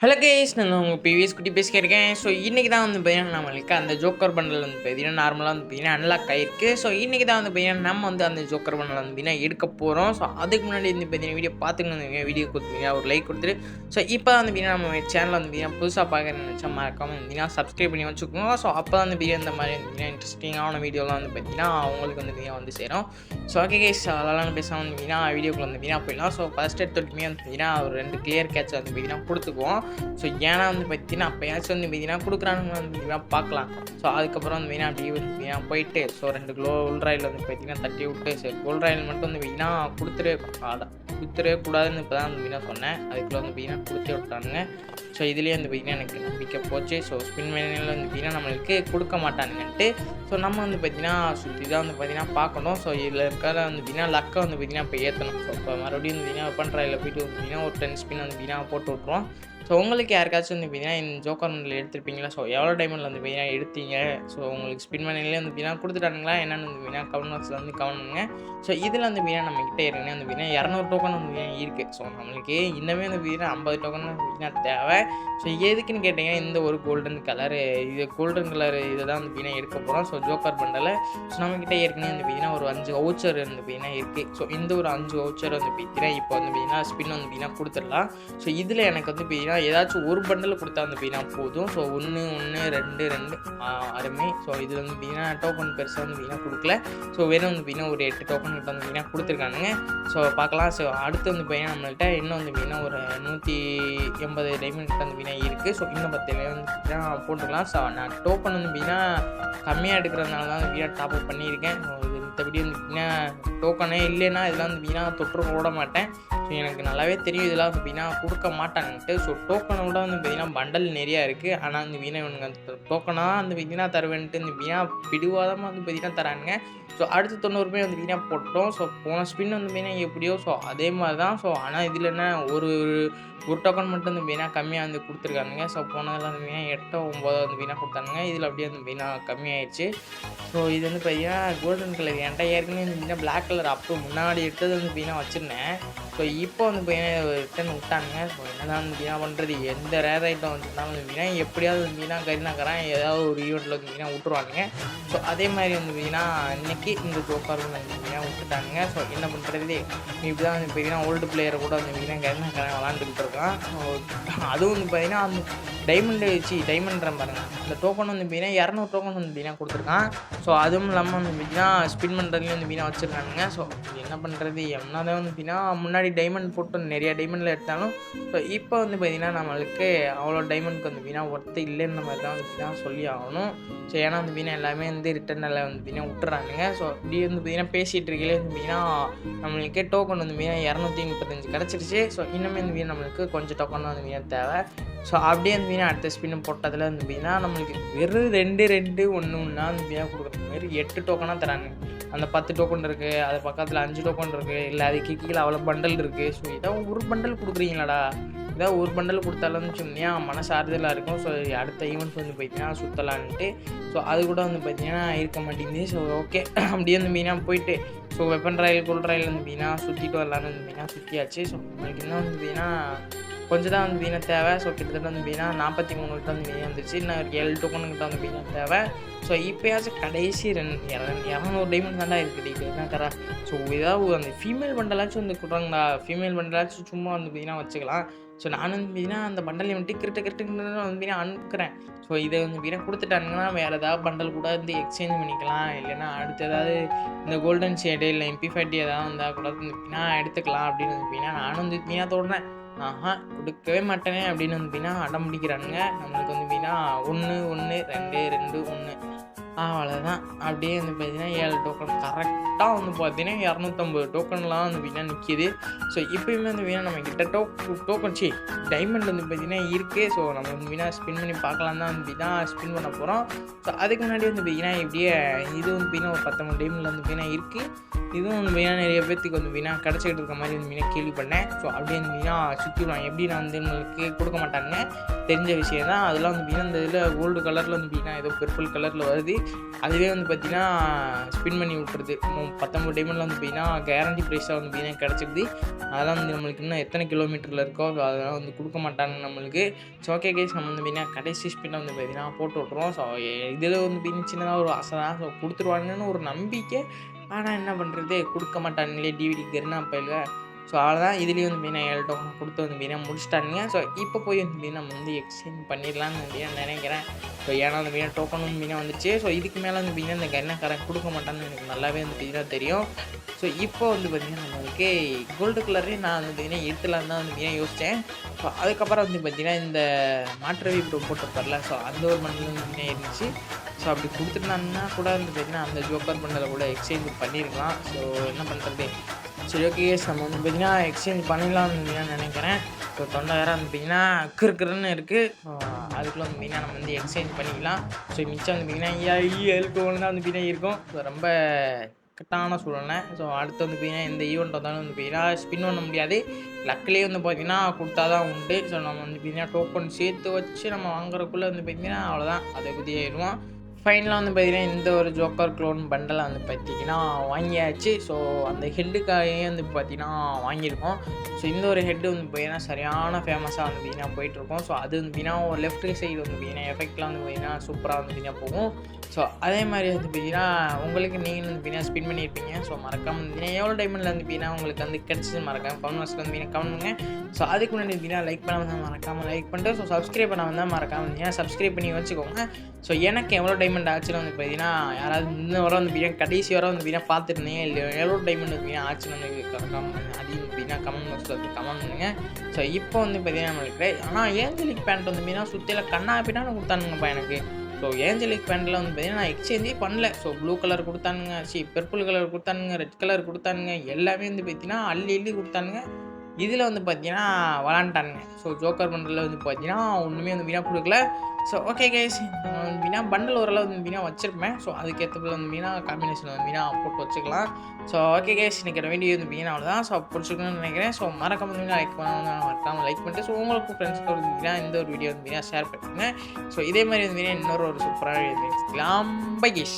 Hello guys, நான் உங்கள் PVS குட்டி பேசிக்கிறேன். ஸோ இன்றைக்கி தான் வந்து பார்த்தீங்கன்னா நம்மளுக்கு அந்த ஜோக்கர் பண்டல் வந்து பார்த்தீங்கன்னா நார்மலாக வந்து பார்த்தீங்கன்னா அன்லாக் ஆகிருக்கு. ஸோ இன்றைக்கி தான் வந்து பார்த்தீங்கன்னா நம்ம வந்து அந்த ஜோக்கர் பண்டல் வந்து பார்த்தீங்கன்னா எடுக்க போகிறோம். ஸோ அதுக்கு முன்னாடி வந்து பார்த்தீங்கன்னா வீடியோ பார்த்துக்கணும், வீடியோ கொடுத்தீங்க ஒரு லைக் கொடுத்துட்டு. ஸோ இப்போ தான் வந்து பார்த்தீங்கன்னா நம்ம சேனலில் வந்து பார்த்தீங்கன்னா புதுசாக பார்க்குறேன்னு நினச்சா மறக்காமல் பார்த்தீங்கன்னா சப்ஸ்கிரைப் பண்ணி வச்சுக்கோங்க. ஸோ அப்போ தான் வந்து பார்த்தீங்கன்னா இந்த மாதிரி வந்து இன்ட்ரெஸ்டிங்கான வீடியோலாம் வந்து பார்த்தீங்கன்னா அவங்களுக்கு வந்து பார்த்தீங்கன்னா வந்து சேரும். ஸோ ஓகே கைஸ், அதெல்லாம் பேசாமல் வந்து பார்த்தீங்கன்னா வீடியோக்குள்ள வந்து பார்த்தீங்கன்னா போயிடலாம். ஸோ ஃபஸ்ட் எடுத்துட்டுமே வந்து பார்த்தீங்கன்னா ஒரு 2 கிளியர் கேட்ச் வந்து பார்த்தீங்கன்னா கொடுத்துக்குவோம். ஸோ ஏன்னா வந்து பார்த்தீங்கன்னா அப்போயாச்சும் வந்து பார்த்தீங்கன்னா கொடுக்குறானுங்க வந்து பார்த்தீங்கன்னா பார்க்கலாம். ஸோ அதுக்கப்புறம் வந்து பார்த்தீங்கன்னா அப்படியே வந்து பார்த்தீங்கன்னா போயிட்டு ஸோ 2 கோல்ட் ராயில் வந்து பார்த்தீங்கன்னா தட்டி விட்டு சரி கோல்ட் ராயில் மட்டும் வந்து பார்த்தீங்கன்னா கொடுத்துடவே கூடாதுன்னு இப்போ தான் வந்து பார்த்தீங்கன்னா சொன்னேன். அதுக்குள்ளே வந்து பார்த்தீங்கன்னா கொடுத்து விட்டானுங்க. ஸோ இதுலேயே வந்து பார்த்தீங்கன்னா எனக்கு நம்பிக்கை போச்சு. ஸோ ஸ்பின் மேனில் வந்து பார்த்தீங்கன்னா நம்மளுக்கு கொடுக்க மாட்டானுங்கன்ட்டு ஸோ நம்ம வந்து பார்த்தீங்கன்னா சுற்றி தான் வந்து பார்த்தீங்கன்னா பார்க்கணும். ஸோ இதில் இருக்கிறத வந்து பார்த்தீங்கன்னா லக்கை வந்து பார்த்தீங்கன்னா இப்போ ஏற்றணும். ஸோ இப்போ மறுபடியும் வந்து பார்த்தீங்கன்னா வெப்பன் ராயில் போயிட்டு வந்து பார்த்தீங்கன்னா ஒரு 10 ஸ்பின் வந்து பார்த்தீங்கன்னா போட்டு விட்ருவோம். ஸோ உங்களுக்கு யாருக்காச்சும் வந்து பார்த்தீங்கன்னா இந்த ஜோக்கர் பண்டல் எடுத்துருப்பீங்களா? ஸோ எவ்வளோ டைமண்டில் வந்து பார்த்தீங்கன்னா எடுத்தீங்க? ஸோ உங்களுக்கு ஸ்பின் மணிலே வந்து பார்த்தீங்கன்னா கொடுத்துட்டானுங்களா என்னென்னு வந்து பார்த்தீங்கன்னா கமெண்ட் பாக்ஸில் வந்து கமெண்ட் பண்ணுங்க. ஸோ இதில் வந்து பார்த்தீங்கன்னா நம்மக்கிட்ட ஏற்கனவே வந்து பார்த்தீங்கன்னா 200 டோக்கன் வந்து பார்த்தீங்கன்னா இருக்குது. ஸோ நம்மளுக்கு இன்னமே வந்து பார்த்தீங்கன்னா 50 டோக்கன் வந்து பார்த்தீங்கன்னா தேவை. ஸோ எதுக்குன்னு கேட்டிங்கன்னா இந்த ஒரு கோல்டன் கலரு கோல்டன் கலர் இதை தான் வந்து பார்த்தீங்கன்னா எடுக்க போகிறோம். ஸோ ஜோக்கர் பண்டலை ஸோ நம்மக்கிட்ட ஏற்கனவே வந்து பார்த்தீங்கன்னா ஒரு 5 வவுச்சர் வந்து பார்த்தீங்கன்னா இருக்குது. ஸோ இந்த ஒரு 5 வவுச்சர் வந்து பார்த்தீங்கன்னா இப்போ வந்து பார்த்தீங்கன்னா ஸ்பின் வந்து பார்த்தீங்கன்னா கொடுத்துடலாம். ஸோ இதில் எனக்கு வந்து பார்த்தீங்கன்னா ஏதாச்சும் ஒரு பண்டல் கொடுத்தா வந்து பார்த்தீங்கன்னா போதும். ஸோ 1 1 2 2 அருமை. ஸோ இதில் வந்து பார்த்தீங்கன்னா டோக்கன் பெருசாக வந்து பார்த்தீங்கன்னா கொடுக்கல. ஸோ வெறும் வந்து பார்த்தீங்கன்னா ஒரு 8 டோக்கன் கிட்ட வந்து பார்த்தீங்கன்னா கொடுத்துருக்கானுங்க. ஸோ பார்க்கலாம். ஸோ அடுத்து வந்து பார்த்தீங்கன்னா நம்மள்கிட்ட இன்னும் வந்து பார்த்தீங்கன்னா ஒரு 180 டைமண்ட் கிட்ட வந்து பார்த்தீங்கன்னா இருக்குது. ஸோ இன்னும் 10 வந்து பார்த்தீங்கன்னா போட்டுக்கலாம். ஸோ நான் டோக்கன் வந்து பார்த்தீங்கன்னா கம்மியாக எடுக்கிறதுனால தான் வந்து பார்த்தீங்கன்னா டாப் அப் பண்ணியிருக்கேன். மற்றபடி வந்து பார்த்தீங்கன்னா டோக்கனே இல்லைன்னா இதெல்லாம் வந்து பார்த்தீங்கன்னா தொற்று ஓட மாட்டேன். ஸோ எனக்கு நல்லாவே தெரியும் இதெல்லாம் வந்து பார்த்தீங்கன்னா கொடுக்க மாட்டாங்கன்ட்டு. ஸோ டோக்கனை விட வந்து பார்த்தீங்கன்னா பண்டல் நிறையா இருக்குது. ஆனால் வந்து பார்த்தீங்கன்னா இவனுங்க டோக்கனாக வந்து பார்த்தீங்கன்னா தருவேன்ட்டு வந்து பார்த்தீங்கன்னா பிடிவாதமாக வந்து பார்த்தீங்கன்னா தரானுங்க. ஸோ அடுத்து 90 வந்து பார்த்தீங்கன்னா போட்டோம். ஸோ போன ஸ்பின் வந்து பார்த்தீங்கன்னா எப்படியோ ஸோ அதே மாதிரி தான். ஸோ ஆனால் இதில் என்ன ஒரு டோக்கன் மட்டும் வந்து பார்த்தீங்கன்னா கம்மியாக வந்து கொடுத்துருக்கானுங்க. ஸோ போனதில் வந்து பார்த்தீங்கன்னா 8 9 வந்து பார்த்தீங்கன்னா கொடுத்தானுங்க. இதில் அப்படியே வந்து பார்த்தீங்கன்னா கம்மியாயிடுச்சு. ஸோ இது வந்து பார்த்தீங்கன்னா கோல்டன் கலர் என்கிட்ட ஏற்கனவே வந்து பார்த்தீங்கன்னா பிளாக் கலர் அப்போ முன்னாடி எடுத்தது வந்து பார்த்தீங்கன்னா வச்சுருந்தேன். ஸோ இப்போ வந்து பார்த்தீங்கன்னா ரிட்டன் விட்டானுங்க. ஸோ என்னதான் வந்து பார்த்தீங்கன்னா பண்ணுறது, எந்த ரேர் ஐட்டம் வந்துருந்தாலும் வந்து பார்த்தீங்கன்னா எப்படியாவது வந்து பார்த்தீங்கன்னா கரினாக்கறான் ஏதாவது ஒரு ஈவெண்ட்டில் வந்து பார்த்தீங்கன்னா விட்டுருவானுங்க. ஸோ அதே மாதிரி வந்து பார்த்தீங்கன்னா இன்றைக்கி இந்த ஜோக்கர் வந்து பார்த்தீங்கன்னா விட்டுட்டானுங்க. ஸோ என்ன பண்ணுறது, இப்படி தான் வந்து பார்த்தீங்கன்னா ஓல்டு பிளேயரை கூட வந்து பார்த்தீங்கன்னா கரினாக்கறான் விளாண்டுக்கிட்டு இருக்கான். ஸோ அதுவும் வந்து பார்த்தீங்கன்னா அந்த டைமண்ட்ற பாருங்கள் அந்த டோக்கன் வந்து பார்த்தீங்கன்னா 200 டோக்கன் வந்து பார்த்தீங்கன்னா கொடுத்துருக்கான். ஸோ அதுவும் இல்லாமல் வந்து பார்த்தீங்கன்னா ஸ்பின் பண்ணுறதுலேயும் வந்து பார்த்தீங்கன்னா வச்சுருக்கானுங்க. ஸோ என்ன பண்ணுறது, என்னதான் வந்து பார்த்தீங்கன்னா முன்னாடி டைமண்ட் போட்டு நிறைய டைமண்டில் எடுத்தாலும் ஸோ இப்போ வந்து பார்த்தீங்கன்னா நம்மளுக்கு அவ்வளோ டைமண்ட்க்கு வந்து பார்த்தீங்கன்னா ஒர்த்து இல்லைன்ற மாதிரி தான் வந்து பார்த்தீங்கன்னா சொல்லி ஆகணும். ஸோ ஏன்னா வந்து பார்த்தீங்கன்னா எல்லாமே வந்து ரிட்டர்னில் வந்து பார்த்தீங்கன்னா விட்டுறானுங்க. ஸோ இப்படி வந்து பார்த்தீங்கன்னா பேசிகிட்டு இருக்கலே வந்து பார்த்தீங்கன்னா நம்மளுக்கு டோக்கன் வந்து பார்த்தீங்கன்னா 235 கிடச்சிருச்சு. ஸோ இன்னுமே வந்து பார்த்தீங்கன்னா நம்மளுக்கு கொஞ்சம் டோக்கன் வந்து பார்த்தீங்கன்னா தேவை. ஸோ அப்படியே வந்து பார்த்தீங்கன்னா அடுத்த ஸ்பின்னு போட்டதில் வந்து பார்த்தீங்கன்னா நம்மளுக்கு வெறும் 2 2 1 1 வந்து பார்த்தீங்கன்னா கொடுக்குற மாதிரி 8 டோக்கனாக தராங்க. அந்த 10 டோக்கன் இருக்குது, அது பக்கத்தில் 5 டோக்கன் இருக்குது, இல்லை அதுக்கு கீழே அவ்வளோ பண்டல் இருக்குது. ஸோ இதான் ஒரு பண்டல் கொடுக்குறீங்களாடா, இதான் ஒரு பண்டல் கொடுத்தாலும் சொன்னியா மனசு ஆறுதலாக இருக்கும். ஸோ அடுத்த ஈவெண்ட்ஸ் வந்து பார்த்தீங்கன்னா சுற்றலான்ட்டு ஸோ அது கூட வந்து பார்த்தீங்கன்னா இருக்க மாட்டேங்குது. ஸோ ஓகே அப்படியே வந்து பார்த்தீங்கன்னா போயிட்டு ஸோ வெப்பன் ராயில் கோல்ட் ராயில் வந்து பார்த்தீங்கன்னா சுற்றிட்டு வரலான்னு வந்து பார்த்தீங்கன்னா சுற்றியாச்சு. ஸோ உங்களுக்கு இன்னும் வந்து பார்த்தீங்கன்னா கொஞ்சம் தான் வந்து பார்த்தீங்கன்னா தேவை. ஸோ கிட்டத்தட்ட வந்து பார்த்தீங்கன்னா 43 கிட்ட வந்து பார்த்தீங்கன்னா வந்துருச்சு. இன்னும் ஒரு 7 டோக்கன் கிட்ட வந்து பார்த்தீங்கன்னா தேவை. ஸோ இப்போயாச்சும் கடைசி 200 டைமண்ட் தாண்டா இருக்குது என்ன கரா. ஸோ ஏதாவது அந்த ஃபீமேல் பண்டலாச்சும் வந்து கொடுறாங்கடா, ஃபீமேல் பண்டலாச்சும் சும்மா வந்து பார்த்தீங்கன்னா வச்சுக்கலாம். ஸோ நான் வந்து பார்த்தீங்கன்னா அந்த பண்டலை வந்துட்டு கிரிட்டு வந்து பார்த்தீங்கன்னா அனுப்புகிறேன். ஸோ இதை வந்து பார்த்தீங்கன்னா கொடுத்துட்டாங்கன்னா வேறு ஏதாவது பண்டல் கூட வந்து எக்ஸ்சேஞ்ச் பண்ணிக்கலாம். இல்லைன்னா அடுத்து ஏதாவது இந்த கோல்டன் ஷேடு இல்லை MP40 ஏதாவது வந்தால் கூட வந்து பார்த்தீங்கன்னா எடுத்துக்கலாம் அப்படின்னு வந்து பார்த்தீங்கன்னா நானும் வந்து பார்த்தீங்கன்னா தோணுறேன். கொடுக்கவே மாட்டேனே அப்படின்னு வந்து பார்த்தீங்கன்னா அடம் பிடிக்கிறானுங்க. நம்மளுக்கு வந்து பார்த்தீங்கன்னா 1 1 2 2 1 அவ்வளோதான். அப்படியே வந்து பார்த்தீங்கன்னா 7 டோக்கன் கரெக்டாக வந்து பார்த்தீங்கன்னா 250 டோக்கன்லாம் வந்து பார்த்தீங்கன்னா நிற்கிது. ஸோ இப்போயுமே வந்து பார்த்தீங்கன்னா நம்ம கிட்ட டோக்கன் டைமண்ட் வந்து பார்த்தீங்கன்னா இருக்குது. ஸோ நம்ம வந்து பார்த்தீங்கன்னா ஸ்பின் பண்ணி பார்க்கலாம் தான் வந்து பார்த்தீங்கன்னா ஸ்பின் பண்ண போகிறோம். ஸோ அதுக்கு முன்னாடி வந்து பார்த்தீங்கன்னா இப்படியே இது வந்து பார்த்தீங்கன்னா ஒரு 19 டைமில் வந்து பார்த்தீங்கன்னா இருக்குது. இதுவும் வந்து பார்த்தீங்கன்னா நிறைய பேர்த்துக்கு வந்து பார்த்தீங்கன்னா கிடச்சிக்கிட்டு இருக்க மாதிரி வந்து பார்த்தீங்கன்னா கேள்வி பண்ணேன். ஸோ அப்படியே வந்து பார்த்தீங்கன்னா சுற்றிடுவாங்க. எப்படி நான் வந்து உங்களுக்கு கொடுக்க மாட்டாங்க, தெரிஞ்ச விஷயம் தான். அதெல்லாம் வந்து பார்த்தீங்கன்னா, இந்த இதில் கோல்டு கலரில் வந்து பார்த்தீங்கன்னா, ஏதோ பர்பிள் கலரில் வருது. அதுவே வந்து பார்த்தீங்கன்னா, ஸ்பின் பண்ணி விட்டுருது. 19 டைமண்ட்ல வந்து பார்த்தீங்கன்னா, கேரண்டி ப்ரைஸாக வந்து பார்த்தீங்கன்னா கிடச்சிருது. அதெல்லாம் வந்து நம்மளுக்கு இன்னும் எத்தனை கிலோமீட்டரில் இருக்கோ அதெல்லாம் வந்து கொடுக்க மாட்டாங்க நம்மளுக்கு. ஸோ ஓகே கைஸ், நம்ம வந்து பார்த்தீங்கன்னா கடைசி ஸ்பின்னை வந்து பார்த்தீங்கன்னா போட்டு விட்ருவோம். ஸோ இதில் வந்து பார்த்தீங்கன்னா சின்னதாக ஒரு ஆசை தான். ஸோ கொடுத்துருவாங்கன்னு ஒரு நம்பிக்கை. ஆனால் என்ன பண்ணுறது, கொடுக்க மாட்டானுங்களே டிவிடி கருனா பயில. ஸோ அவ்வளோதான். இதுலேயும் வந்து பார்த்தீங்கன்னா 7 டோக்கன் கொடுத்து வந்து பார்த்தீங்கன்னா முடிச்சிட்டானுங்க. ஸோ இப்போ போய் வந்து பார்த்தீங்கன்னா நம்ம வந்து எக்ஸ்சேஞ்ச் பண்ணிடலான்னு வந்து நினைக்கிறேன். ஸோ ஏன்னா வந்து பார்த்தீங்கன்னா டோக்கன் வந்து பார்த்தீங்கன்னா வந்துச்சு. ஸோ இதுக்கு மேலே வந்து பார்த்தீங்கன்னா இந்த கன்னக்காரன் கொடுக்க மாட்டான்னு எனக்கு நல்லாவே வந்து பார்த்தீங்கன்னா தெரியும். ஸோ இப்போ வந்து பார்த்தீங்கன்னா நம்மளுக்கு கோல்டு கலரே நான் வந்து பார்த்தீங்கன்னா எடுத்துலான்னு தான் வந்து பார்த்தீங்கன்னா யோசித்தேன். ஸோ அதுக்கப்புறம் வந்து பார்த்தீங்கன்னா இந்த மாற்றவி ப்ரோ போட்டிருப்பார்ல, ஸோ அந்த ஒரு மண்டலம் வந்து பார்த்தீங்கன்னா இருந்துச்சு. ஸோ அப்படி கொடுத்துட்டாங்கன்னா கூட வந்து பார்த்தீங்கன்னா அந்த ஜோக்கர் பண்டலை கூட எக்ஸ்சேஞ்ச் பண்ணியிருக்கலாம். ஸோ என்ன பண்ணுறது, சரி ஓகே கேஸ், நம்ம வந்து பார்த்தீங்கன்னா எக்ஸ்சேஞ்ச் பண்ணிடலாம்னு நினைக்கிறேன். ஸோ தொண்டை வேறு வந்து பார்த்தீங்கன்னா கிறுன்னு இருக்குது. ஸோ அதுக்குள்ளே வந்து பார்த்தீங்கன்னா நம்ம வந்து எக்ஸ்சேஞ்ச் பண்ணிக்கலாம். ஸோ மிச்சம் வந்து பார்த்தீங்கன்னா 7 டோன் தான் வந்து பார்த்தீங்கன்னா இருக்கும். ஸோ ரொம்ப கரெக்டான சூழ்நிலை. ஸோ அடுத்து வந்து பார்த்தீங்கன்னா இந்த ஈவெண்ட் வந்தாலும் வந்து பார்த்தீங்கன்னா ஸ்பின் பண்ண முடியாது. லக்கிலே வந்து பார்த்தீங்கன்னா கொடுத்தா தான் உண்டு. ஸோ நம்ம வந்து பார்த்தீங்கன்னா டோக்கன் சேர்த்து வச்சு நம்ம வாங்குறதுக்குள்ளே வந்து பார்த்தீங்கன்னா அவ்வளோதான், அதை பற்றி ஆயிடுவோம். ஃபைனலாக வந்து பார்த்தீங்கன்னா இந்த ஒரு ஜோக்கர் க்ளோன் பண்டலை வந்து பார்த்தீங்கன்னா வாங்கியாச்சு. ஸோ அந்த ஹெட்டுக்காகவே வந்து பார்த்தீங்கன்னா வாங்கியிருக்கோம். ஸோ இந்த ஒரு ஹெட்டு வந்து பார்த்தீங்கன்னா சரியான ஃபேமஸாக வந்து பார்த்தீங்கன்னா போயிட்டுருக்கோம். ஸோ அது வந்து பார்த்தீங்கன்னா ஒரு லெஃப்ட் சைடு வந்து பார்த்தீங்கன்னா எஃபெக்ட்லாம் வந்து பார்த்தீங்கன்னா சூப்பராக வந்து பார்த்தீங்கன்னா போகும். ஸோ அதே மாதிரி வந்து பார்த்தீங்கன்னா உங்களுக்கு நீங்கள் வந்து பார்த்தீங்கன்னா ஸ்பின் பண்ணியிருப்பீங்க. ஸோ மறக்காம வந்து எவ்வளோ டைமில் வந்து பார்த்தீங்கன்னா உங்களுக்கு வந்து கிடச்சி மறக்காம கமெண்ட் பாக்ஸில் வந்து பார்த்தீங்கன்னா கமெண்ட் பண்ணுங்கள். ஸோ அதுக்கு முன்னாடி பார்த்தீங்கன்னா லைக் பண்ண வந்தால் மறக்காமல் லைக் பண்ணிட்டு, ஸோ சப்ஸ்கிரைப் பண்ண வந்தால் மறக்காமல் பார்த்தீங்கன்னா சப்ஸ்கிரைப் பண்ணி வச்சுக்கோங்க. ஸோ எனக்கு எவ்வளோ டைமண்ட் ஆச்சுன்னு வந்து பார்த்தீங்கன்னா யாராவது இந்த வாரம் வந்து பார்த்தீங்கன்னா கடைசி வாரம் வந்து பார்த்தீங்கன்னா பார்த்துருந்தீங்க இல்லை எவ்வளோ டைமண்ட் வந்து பார்த்தீங்கன்னா ஆச்சுன்னு வந்து அதையும் பார்த்தீங்கன்னா கமெண்ட் பாக்ஸில் வந்து கமெண்ட் பண்ணுங்கள். ஸோ இப்போ வந்து பார்த்தீங்கன்னா நம்மளுக்கு ஆனால் ஏஞ்சலிக் பேண்ட் வந்து பார்த்தீங்கன்னா சுற்றில கண்ணா பின்னான்னு கொடுத்தானுங்கப்பா எனக்கு. ஸோ ஏஞ்சலிக் பேண்டில் வந்து பார்த்தீங்கன்னா நான் எக்ஸ்சேஞ்சே பண்ணல. ஸோ ப்ளூ கலர் கொடுத்தானுங்க, பர்பிள் கலர் கொடுத்தானுங்க, ரெட் கலர் கொடுத்தானுங்க, எல்லாமே வந்து பார்த்தீங்கன்னா அள்ளி கொடுத்தானுங்க. இதில் வந்து பார்த்தீங்கன்னா விளாண்டானுங்க. ஸோ ஜோக்கர் பண்டலில் வந்து பார்த்தீங்கன்னா ஒன்றுமே வந்து வீணாக கொடுக்கல. ஸோ ஓகே கைஸ், வீணா பண்டல் ஓரளவு வந்து வீணாக வச்சுருப்பேன். ஸோ அதுக்கேற்றப்பல வந்து வீணாக காம்பினேஷன் வந்து வீணாக போட்டு வச்சுக்கலாம். ஸோ ஓகே கைஸ், இன்றைக்கி வீடியோ வந்து வீணாக அவ்வளோதான். ஸோ பிடிச்சிக்கணும்னு நினைக்கிறேன். ஸோ மறக்காம லைக் மறக்காமல் லைக் பண்ணிட்டு, ஸோ உங்களுக்கு ஃப்ரெண்ட்ஸ்க்கு வந்து இந்த ஒரு வீடியோ வந்து ஷேர் பண்ணுங்க. ஸோ இதே மாதிரி வந்து இன்னொரு ஒரு சூப்பரான வீடியோ பை கைஸ்.